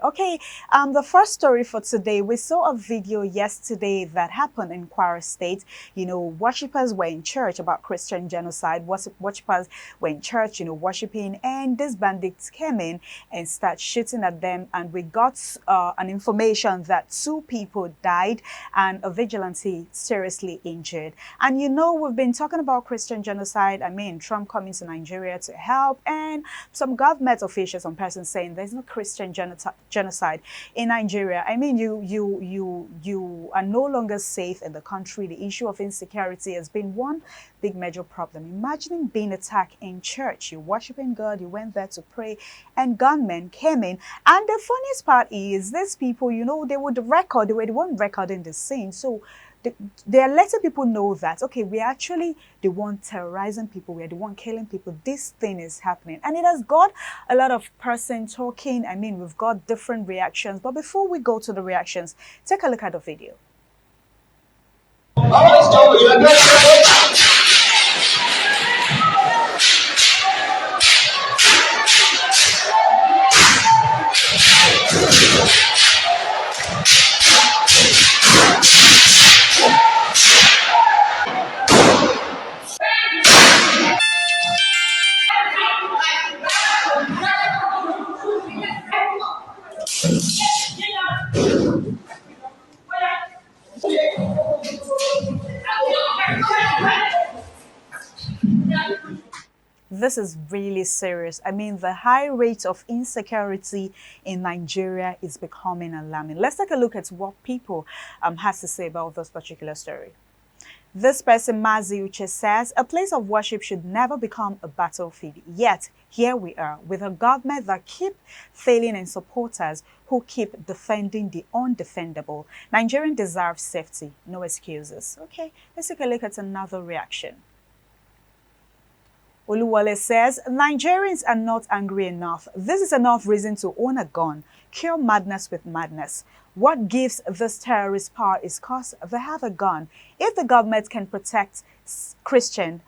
Okay, the first story for today, we saw a video yesterday that happened in Kwara State. Worshippers were in church about Christian genocide. Worshippers were in church, worshiping, and these bandits came in and start shooting at them. And we got an information that 2 people died and a vigilante seriously injured. And we've been talking about Christian genocide. I mean, Trump coming to Nigeria to help, and some government officials, some persons saying there's no Christian genocide in Nigeria. I mean, you are no longer safe in the country. The issue of insecurity has been one big major problem. Imagining being attacked in church. You're worshiping God, you went there to pray, and gunmen came in. And the funniest part is these people, they were the one recording the scene. So they are letting people know that, okay, we're actually the one terrorizing people, we're the one killing people, this thing is happening. And it has got a lot of person talking. I mean, we've got different reactions. But before we go to the reactions, take a look at the video. This is really serious. I mean, the high rate of insecurity in Nigeria is becoming alarming. Let's take a look at what people has to say about this particular story. This person, Mazi Uche, says, a place of worship should never become a battlefield. Yet, here we are, with a government that keep failing and supporters who keep defending the undefendable. Nigerians deserve safety, no excuses. Okay, let's take a look at another reaction. Oluwale says, Nigerians are not angry enough. This is enough reason to own a gun. Cure madness with madness. What gives this terrorist power is because they have a gun. If the government can protect Christians,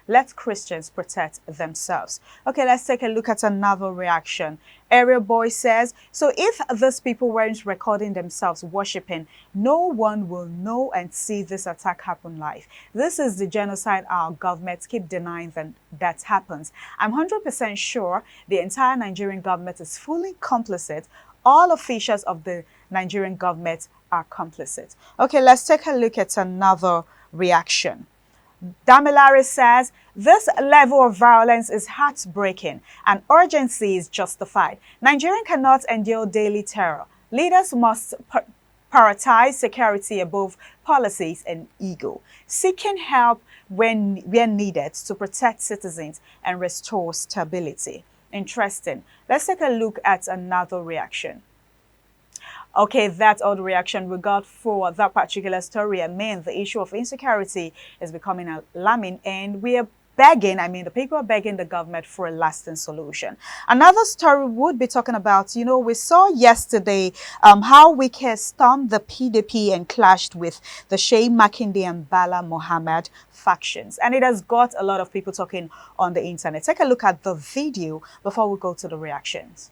let Christians protect themselves. Okay, let's take a look at another reaction. Area Boy says, so if these people weren't recording themselves worshiping, no one will know and see this attack happen live. This is the genocide our governments keep denying that happens. I'm 100% sure the entire Nigerian government is fully complicit. All officials of the Nigerian government are complicit. Okay, let's take a look at another reaction. Damilare says, this level of violence is heartbreaking and urgency is justified. Nigerians cannot endure daily terror. Leaders must prioritize security above policies and ego, seeking help when needed to protect citizens and restore stability. Interesting. Let's take a look at another reaction. Okay, that's all the reaction we got for that particular story. I mean, the issue of insecurity is becoming alarming, and we are begging, the people are begging the government for a lasting solution. Another story would be talking about, we saw yesterday how Wike stormed the PDP and clashed with the Shea Makinde and Bala Mohammed factions. And it has got a lot of people talking on the internet. Take a look at the video before we go to the reactions.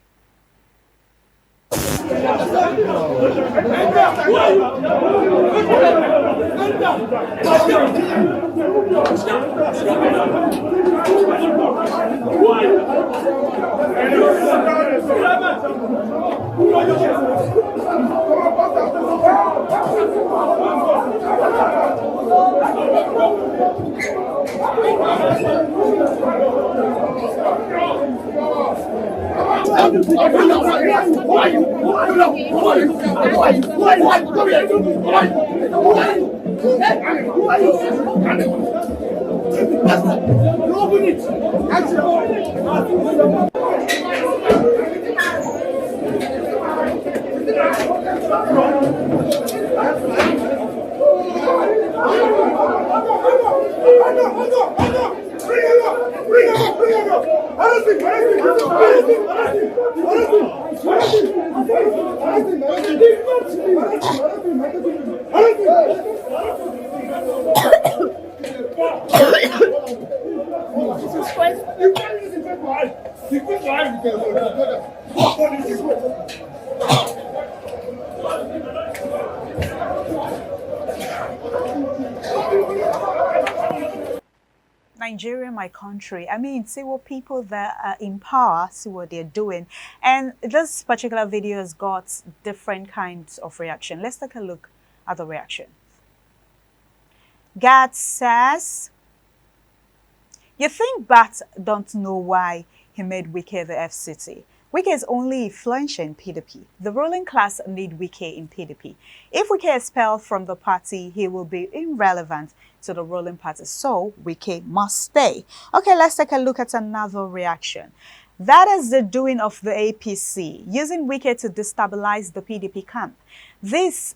Nigeria, my country. I mean, see what people that are in power, see what they're doing. And this particular video has got different kinds of reaction. Let's take a look at the reaction. Gad says, you think Bat don't know why he made Wike the FCT? Wike is only influential in PDP. The ruling class need Wike in PDP. If Wike is expelled from the party, he will be irrelevant to the ruling party. So Wike must stay. Okay, let's take a look at another reaction. That is the doing of the APC, using Wike to destabilize the PDP camp. This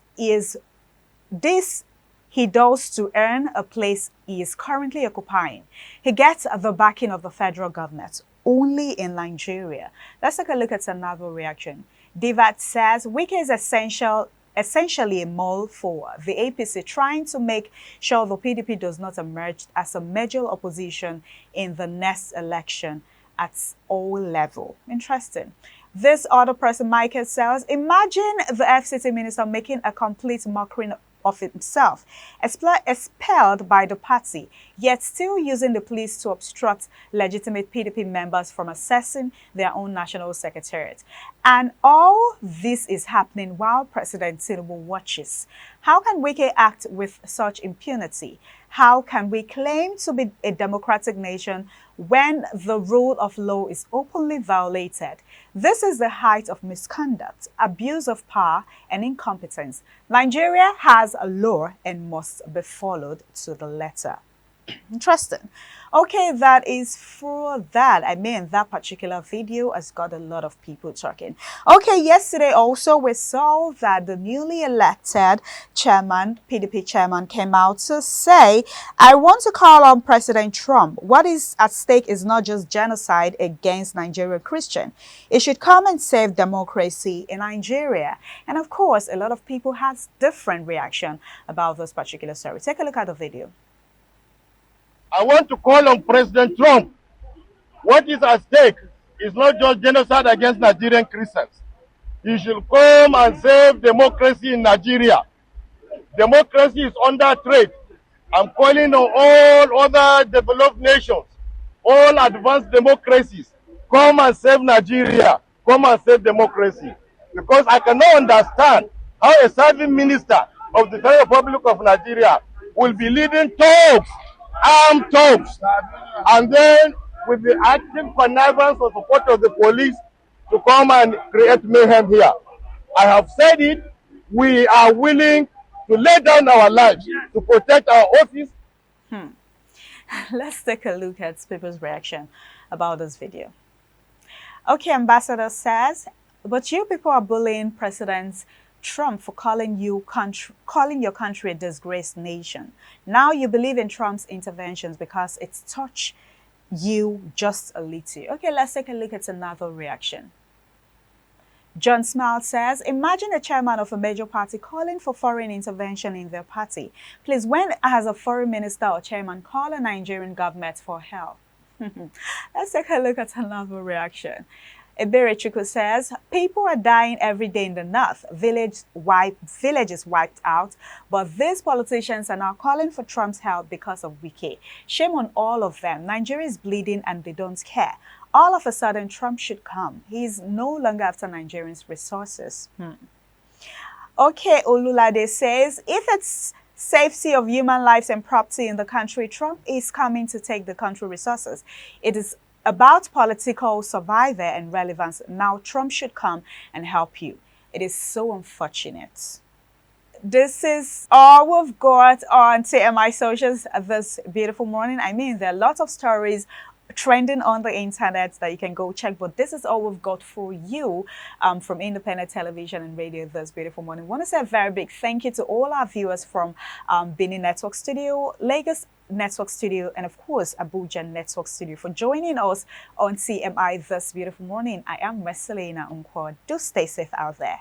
he does to earn a place he is currently occupying. He gets the backing of the federal government only in Nigeria. Let's take a look at another reaction. Divat says Wike is essentially a mole for the APC, trying to make sure the PDP does not emerge as a major opposition in the next election at all level. Interesting. This other person, Michael, says, imagine the FCT minister making a complete mockery of himself, expelled by the party, yet still using the police to obstruct legitimate PDP members from accessing their own national secretariat. And all this is happening while President Tinubu watches. How can Wike act with such impunity? How can we claim to be a democratic nation when the rule of law is openly violated? This is the height of misconduct, abuse of power, and incompetence. Nigeria has a law and must be followed to the letter. Interesting. Okay, that is for that. I mean, that particular video has got a lot of people talking. Okay, yesterday also we saw that the newly elected chairman, PDP chairman, came out to say, I want to call on President Trump. What is at stake is not just genocide against Nigerian Christians. It should come and save democracy in Nigeria. And of course, a lot of people has different reaction about this particular story. Take a look at the video. I want to call on President Trump. What is at stake is not just genocide against Nigerian Christians. He should come and save democracy in Nigeria. Democracy is under threat. I'm calling on all other developed nations, all advanced democracies, come and save Nigeria. Come and save democracy. Because I cannot understand how a serving minister of the Federal Republic of Nigeria will be leading talks, armed talks, and then with the active connivance or support of the police to come and create mayhem here. I have said it, we are willing to lay down our lives to protect our office. Let's take a look at people's reaction about this video. Okay, Ambassador says, but you people are bullying President Trump for calling your country a disgraced nation. Now you believe in Trump's interventions because it's touched you just a little. Okay, let's take a look at another reaction. John Smile says, imagine a chairman of a major party calling for foreign intervention in their party. Please, when has a foreign minister or chairman called a Nigerian government for help? Let's take a look at another reaction. Ebere says, people are dying every day in the north. Villages wiped out, but these politicians are now calling for Trump's help because of Wike. Shame on all of them. Nigeria is bleeding and they don't care. All of a sudden, Trump should come. He's no longer after Nigerians' resources. Okay, Olulade says, if it's safety of human lives and property in the country, Trump is coming to take the country resources. It is about political survival and relevance. Now Trump should come and help you. It is so unfortunate. This is all we've got on TMI socials this beautiful morning. I mean, there are lots of stories trending on the internet that you can go check, but this is all we've got for you from independent television and radio this beautiful morning. I want to say a very big thank you to all our viewers from Benin Network Studio, Lagos Network Studio, and of course Abuja Network Studio for joining us on TMI this beautiful morning. I am Marcelina Unkwa. Do stay safe out there.